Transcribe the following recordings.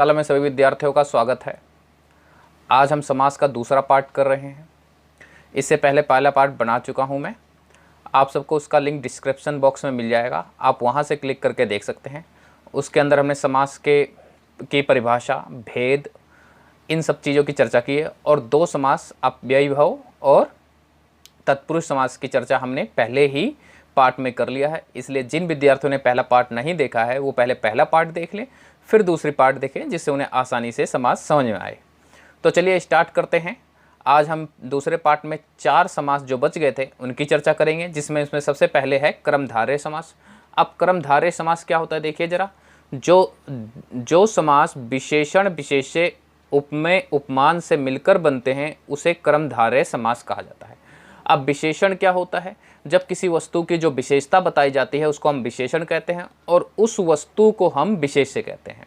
पाठशाला में सभी विद्यार्थियों का स्वागत है। आज हम समास का दूसरा पार्ट कर रहे हैं। इससे पहले पहला पार्ट बना चुका हूं मैं। आप सबको उसका लिंक डिस्क्रिप्शन बॉक्स में मिल जाएगा, आप वहां से क्लिक करके देख सकते हैं। उसके अंदर हमने समास की परिभाषा, भेद, इन सब चीज़ों की चर्चा की है और दो समास अव्ययीभाव और तत्पुरुष समास की चर्चा हमने पहले ही पार्ट में कर लिया है। इसलिए जिन विद्यार्थियों ने पहला पार्ट नहीं देखा है वो पहले पहला पार्ट देख लें, फिर दूसरी पार्ट देखें, जिससे उन्हें आसानी से समास समझ में आए। तो चलिए स्टार्ट करते हैं। आज हम दूसरे पार्ट में 4 समास जो बच गए थे उनकी चर्चा करेंगे, जिसमें इसमें सबसे पहले है कर्मधारय समास। अब कर्मधारय समास क्या होता है देखिए ज़रा। जो समास विशेषण विशेष्य उपमेय उपमान से मिलकर बनते हैं उसे कर्मधारय समास कहा जाता है। अब विशेषण क्या होता है? जब किसी वस्तु की जो विशेषता बताई जाती है उसको हम विशेषण कहते हैं और उस वस्तु को हम विशेष्य कहते हैं।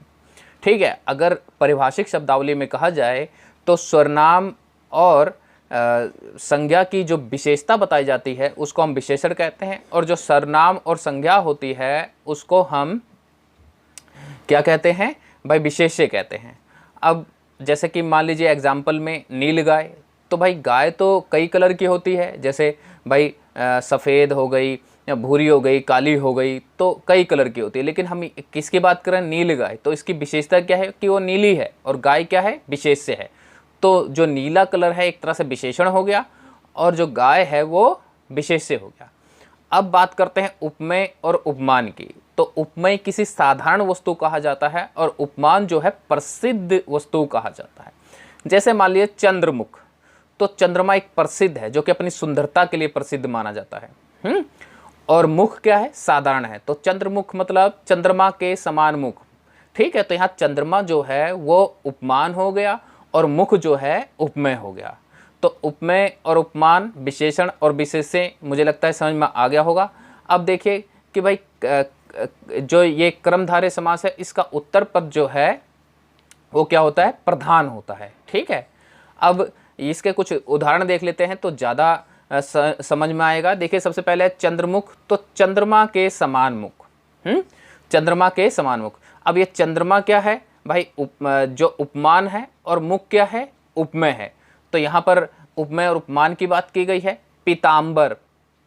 ठीक है। अगर पारिभाषिक शब्दावली में कहा जाए तो सर्वनाम और संज्ञा की जो विशेषता बताई जाती है उसको हम विशेषण कहते हैं और जो सर्वनाम और संज्ञा होती है उसको हम क्या कहते हैं भाई? विशेष्य कहते हैं। अब जैसे कि मान लीजिए एग्जाम्पल में नील गाय, तो भाई गाय तो कई कलर की होती है, जैसे भाई सफ़ेद हो गई, भूरी हो गई, काली हो गई, तो कई कलर की होती है। लेकिन हम किसकी बात करें? नील गाय। तो इसकी विशेषता क्या है कि वो नीली है और गाय क्या है? विशेष्य है। तो जो नीला कलर है एक तरह से विशेषण हो गया और जो गाय है वो विशेष्य हो गया। अब बात करते हैं उपमेय और उपमान की। तो उपमेय किसी साधारण वस्तु कहा जाता है और उपमान जो है प्रसिद्ध वस्तु कहा जाता है। जैसे मान लीजिए चंद्रमुख, तो चंद्रमा एक प्रसिद्ध है जो कि अपनी सुंदरता के लिए प्रसिद्ध माना जाता है। और मुख क्या है? साधारण है। तो चंद्रमुख मतलब चंद्रमा के समान मुख। ठीक है। तो यहाँ चंद्रमा जो है वो उपमान हो गया और मुख जो है उपमेय हो गया। तो उपमेय और उपमान, विशेषण और विशेष्य, मुझे लगता है समझ में आ गया होगा। अब देखिए कि भाई जो ये कर्मधारय समास है इसका उत्तर पद जो है वो क्या होता है? प्रधान होता है। ठीक है। अब इसके कुछ उदाहरण देख लेते हैं तो ज़्यादा समझ में आएगा। देखिए सबसे पहले चंद्रमुख, तो चंद्रमा के समान मुख। चंद्रमा के समान मुख। अब ये चंद्रमा क्या है भाई? जो उपमान है और मुख क्या है? उपमेय है। तो यहाँ पर उपमेय और उपमान की बात की गई है। पीतांबर,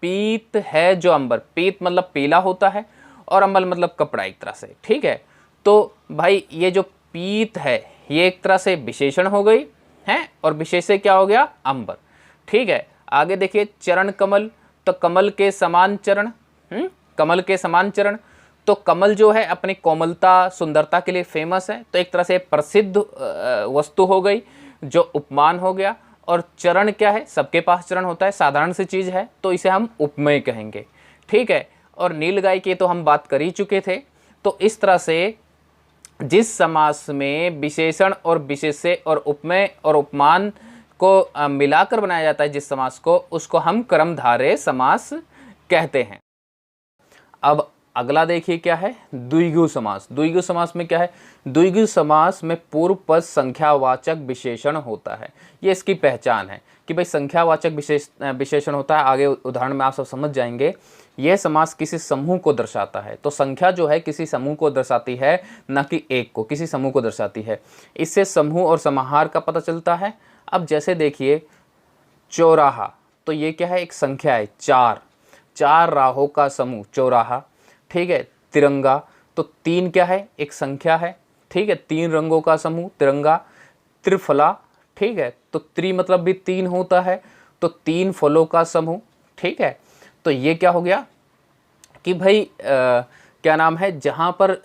पीत है जो अंबर, पीत मतलब पीला होता है और अंबर मतलब कपड़ा एक तरह से। ठीक है। तो भाई ये जो पीत है ये एक तरह से विशेषण हो गई है और विशेष्य क्या हो गया? अंबर। ठीक है। आगे देखिए चरण कमल, तो कमल के समान चरण। कमल के समान चरण, तो कमल जो है अपनी कोमलता, सुंदरता के लिए फेमस है, तो एक तरह से प्रसिद्ध वस्तु हो गई जो उपमान हो गया। और चरण क्या है? सबके पास चरण होता है, साधारण सी चीज़ है, तो इसे हम उपमेय कहेंगे। ठीक है। और नीलगाय की तो हम बात कर ही चुके थे। तो इस तरह से जिस समास में विशेषण और विशेष्य और उपमेय और उपमान को मिलाकर बनाया जाता है जिस समास को, उसको हम कर्मधारय समास कहते हैं। अब अगला देखिए क्या है? द्विगु समास। द्विगु समास में क्या है? द्विगु समास में पूर्व पद संख्यावाचक विशेषण होता है। ये इसकी पहचान है कि भाई संख्यावाचक विशेषण होता है। आगे उदाहरण में आप सब समझ जाएंगे। यह समास किसी समूह को दर्शाता है। तो संख्या जो है किसी समूह को दर्शाती है, न कि एक को, किसी समूह को दर्शाती है। इससे समूह और समाहार का पता चलता है। अब जैसे देखिए चौराहा, तो ये क्या है? एक संख्या है, 4 राहों का समूह चौराहा। ठीक है। तिरंगा, तो 3 क्या है? एक संख्या है। ठीक है। 3 रंगों का समूह तिरंगा। त्रिफला, ठीक है, तो त्रि मतलब भी 3 होता है, तो 3 फलों का समूह। ठीक है। तो ये क्या हो गया कि भाई क्या नाम है, जहाँ पर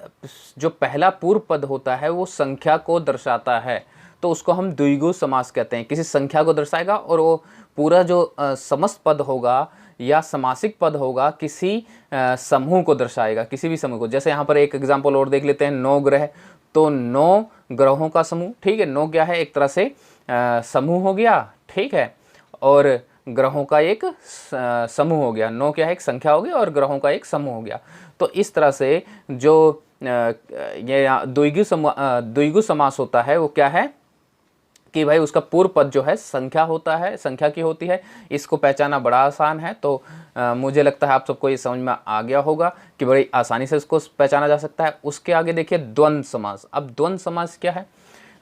जो पहला पूर्व पद होता है वो संख्या को दर्शाता है तो उसको हम द्विगु समास कहते हैं। किसी संख्या को दर्शाएगा और वो पूरा जो समस्त पद होगा या समासिक पद होगा किसी समूह को दर्शाएगा, किसी भी समूह को। जैसे यहाँ पर एक एग्जाम्पल और देख लेते हैं, 9 ग्रह, तो 9 ग्रहों का समूह। ठीक है। 9 क्या है? एक तरह से समूह हो गया। ठीक है। और ग्रहों का एक समूह हो गया। 9 क्या है? एक संख्या हो गया और ग्रहों का एक समूह हो गया। तो इस तरह से जो ये द्विगु समास होता है वो क्या है कि भाई उसका पूर्व पद जो है संख्या होता है, संख्या की होती है। इसको पहचाना बड़ा आसान है। तो मुझे लगता है आप सबको ये समझ में आ गया होगा कि बड़ी आसानी से इसको पहचाना जा सकता है। उसके आगे देखिए द्वंद्व समास। अब द्वंद्व समास क्या है?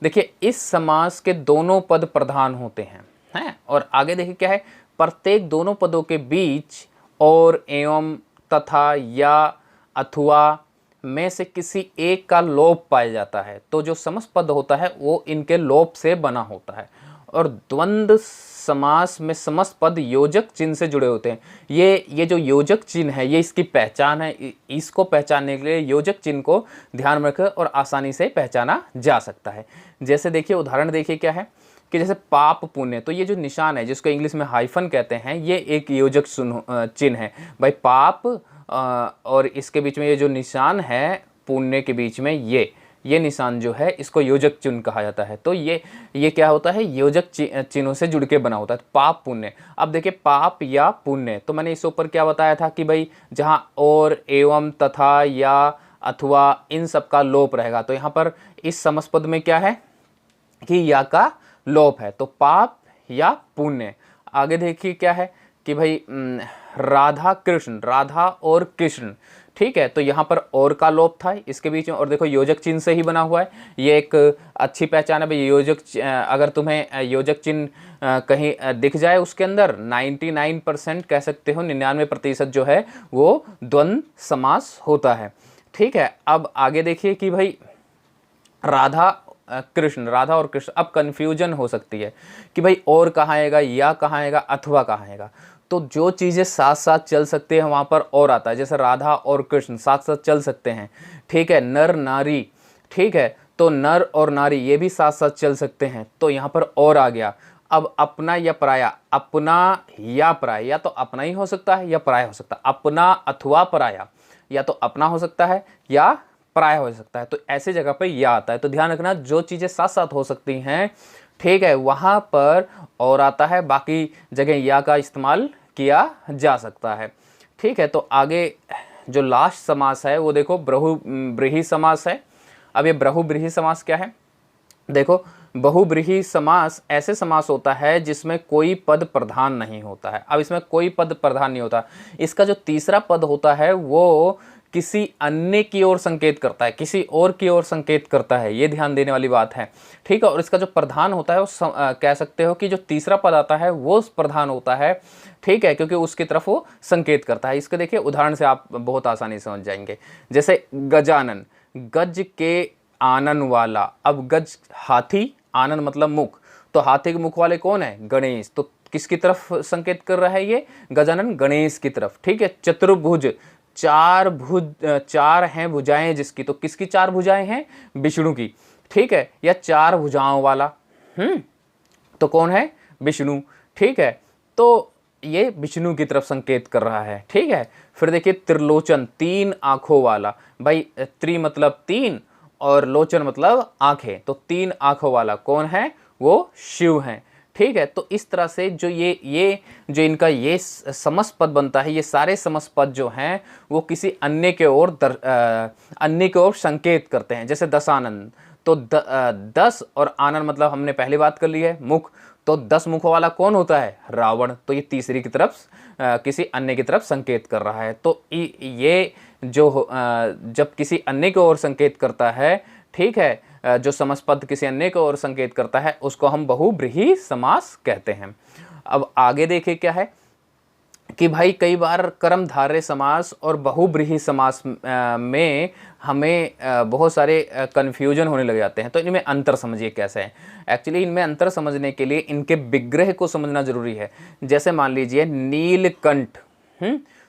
देखिए इस समास के दोनों पद प्रधान होते हैं और आगे देखिए क्या है, प्रत्येक दोनों पदों के बीच और, एवं, तथा, या, अथवा में से किसी एक का लोप पाया जाता है। तो जो समस्त पद होता है वो इनके लोप से बना होता है। और द्वंद्व समास में समस्त पद योजक चिन्ह से जुड़े होते हैं। ये जो योजक चिन्ह है ये इसकी पहचान है। इसको पहचानने के लिए योजक चिन्ह को ध्यान में रखकर और आसानी से पहचाना जा सकता है। जैसे देखिए उदाहरण देखिए क्या है कि जैसे पाप पुण्य, तो ये जो निशान है जिसको इंग्लिश में हाइफन कहते हैं, ये एक योजक चिन्ह है। भाई पाप और इसके बीच में ये जो निशान है पुण्य के बीच में, ये निशान जो है इसको योजक चिन्ह कहा जाता है। तो ये क्या होता है, योजक चिन्हों से जुड़ के बना होता है। पाप पुण्य, अब देखिए पाप या पुण्य, तो मैंने इस ऊपर क्या बताया था कि भाई जहाँ और, एवं, तथा, या, अथवा इन सब का लोप रहेगा। तो यहाँ पर इस समस्त पद में क्या है कि या का लोप है, तो पाप या पुण्य। आगे देखिए क्या है कि भाई राधा कृष्ण, राधा और कृष्ण, ठीक है, तो यहाँ पर और का लोप था इसके बीच में, और देखो योजक चिन्ह से ही बना हुआ है। ये एक अच्छी पहचान है भाई। योजक अगर तुम्हें योजक चिन्ह कहीं दिख जाए उसके अंदर 99% कह सकते हो, 99% जो है वो द्वंद्व समास होता है। ठीक है, अब आगे देखिए कि भाई राधा कृष्ण, राधा और कृष्ण, अब कन्फ्यूजन हो सकती है कि भाई और कहाँ आएगा, या कहाँ आएगा, अथवा कहाँ आएगा। तो जो चीज़ें साथ साथ चल सकते हैं वहाँ पर और आता है। जैसे राधा और कृष्ण साथ साथ चल सकते हैं, ठीक है, नर नारी, ठीक है, तो नर और नारी ये भी साथ साथ चल सकते हैं, तो यहाँ पर और आ गया। अब अपना या पराया, अपना या पराया, या तो अपना ही हो सकता है या पराया हो सकता है। अपना अथवा पराया, या तो अपना हो सकता है या पराया हो सकता है। तो ऐसे जगह पर या आता है। तो ध्यान रखना जो चीज़ें साथ साथ हो सकती हैं, ठीक है, वहाँ पर और आता है, बाकी जगह या का इस्तेमाल किया जा सकता है। ठीक है, तो आगे जो लास्ट समास है वो देखो बहुब्रीहि समास है। अब ये बहुब्रीहि समास क्या है? देखो बहुब्रीहि समास ऐसे समास होता है जिसमें कोई पद प्रधान नहीं होता है। अब इसमें कोई पद प्रधान नहीं होता, इसका जो तीसरा पद होता है वो किसी अन्य की ओर संकेत करता है, किसी और की ओर संकेत करता है, ये ध्यान देने वाली बात है। ठीक है, और इसका जो प्रधान होता है वो कह सकते हो कि जो तीसरा पद आता है वो प्रधान होता है, ठीक है, क्योंकि उसकी तरफ वो संकेत करता है। इसके देखिए उदाहरण से आप बहुत आसानी से समझ जाएंगे। जैसे गजानन, गज के आनन वाला। अब गज हाथी, आनन मतलब मुख, तो हाथी के मुख वाले कौन है? गणेश। तो किसकी तरफ संकेत कर रहा है ये? गजानन गणेश की तरफ। ठीक है, चतुर्भुज, चार हैं भुजाएं जिसकी, तो किसकी चार भुजाएं हैं? विष्णु की। ठीक है, या चार भुजाओं वाला, तो कौन है? विष्णु। ठीक है, तो ये विष्णु की तरफ संकेत कर रहा है। ठीक है, फिर देखिए त्रिलोचन, तीन आंखों वाला। भाई त्रि मतलब तीन और लोचन मतलब आंखें, तो तीन आंखों वाला कौन है? वो शिव हैं। ठीक है, तो इस तरह से जो ये जो इनका ये समस्त पद बनता है, ये सारे समस्त पद जो हैं वो किसी अन्य के ओर संकेत करते हैं। जैसे दशानन, तो 10 और आनंद मतलब हमने पहले बात कर ली है मुख, तो 10 मुखों वाला कौन होता है? रावण। तो ये तीसरी की तरफ किसी अन्य की तरफ संकेत कर रहा है। तो ये जो जब किसी अन्य की ओर संकेत करता है, ठीक है, जो समस्त पद किसी अन्य की ओर संकेत करता है उसको हम बहुब्रीहि समास कहते हैं। अब आगे देखिए क्या है कि भाई कई बार कर्मधारय समास और बहुब्रीहि समास में हमें बहुत सारे कन्फ्यूजन होने लग जाते हैं। तो इनमें अंतर समझिए कैसे है। एक्चुअली इनमें अंतर समझने के लिए इनके विग्रह को समझना जरूरी है। जैसे मान लीजिए नीलकंठ,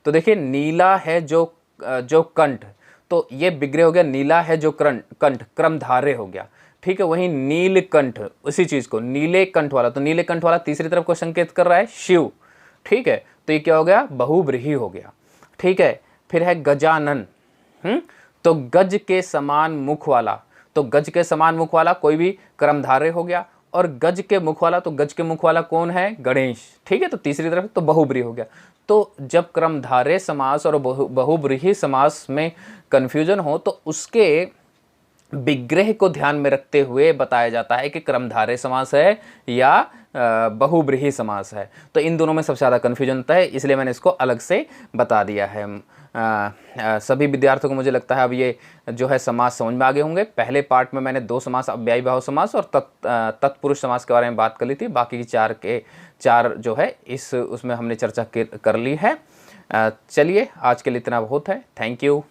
तो देखिए नीला है जो कंठ, तो ये विग्रह हो गया। नीला है जो कंठ, क्रमधारय हो गया। ठीक है, वहीं नीलकंठ, उसी चीज को नीले कंठ वाला, तो नीले कंठ वाला तीसरी तरफ को संकेत कर रहा है शिव। ठीक है, तो ये क्या हो गया? बहुब्रीहि हो गया। ठीक है, फिर है गजानन, तो गज के समान मुख वाला, तो गज के समान मुख वाला कोई भी कर्मधारय हो गया। और गज के मुख वाला, तो गज के मुख वाला कौन है? गणेश। ठीक है, तो तीसरी तरफ तो बहुब्रीहि हो गया। तो जब कर्मधारय समास और बहुब्रीहि समास में कन्फ्यूजन हो तो उसके विग्रह को ध्यान में रखते हुए बताया जाता है कि कर्मधारय समास है या बहुब्रीहि समास है। तो इन दोनों में सबसे ज़्यादा कन्फ्यूजन होता है, इसलिए मैंने इसको अलग से बता दिया है। सभी विद्यार्थियों को मुझे लगता है अब ये जो है समास समझ में आ गए होंगे। पहले पार्ट में मैंने 2 समास, अव्ययी भाव समास और तत्पुरुष समास के बारे में बात कर ली थी। बाकी की 4 जो है उसमें हमने चर्चा कर ली है। चलिए आज के लिए इतना बहुत है। Thank you.